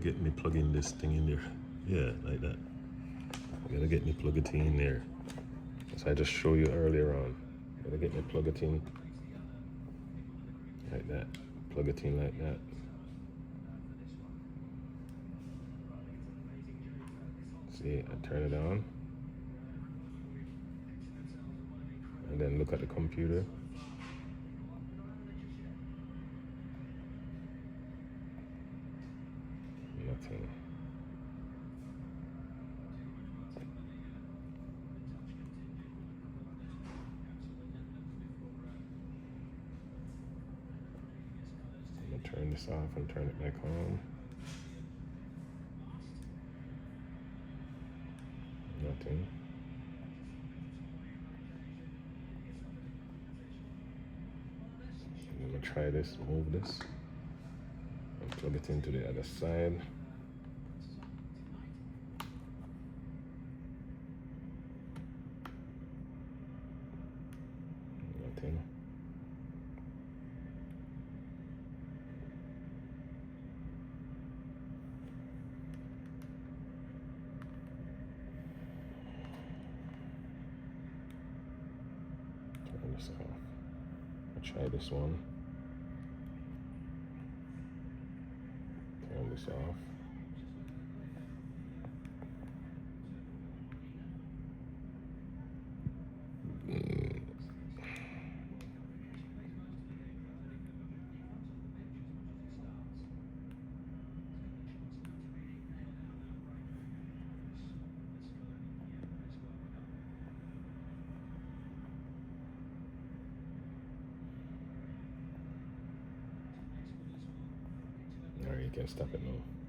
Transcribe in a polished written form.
get me plugging this thing in there. Yeah, like that. I gotta get me plug it in there. As I just showed you earlier on. Gotta get me plug it in. Like that. Plug it in like that. See, I turn it on. And then look at the computer. Nothing. I'm gonna turn this off and turn it back on. Nothing. I'm gonna try this, move this, and plug it into the other side. Nothing. Turn this off. I'll try this one. Turn this off. Alright, you can stop it now.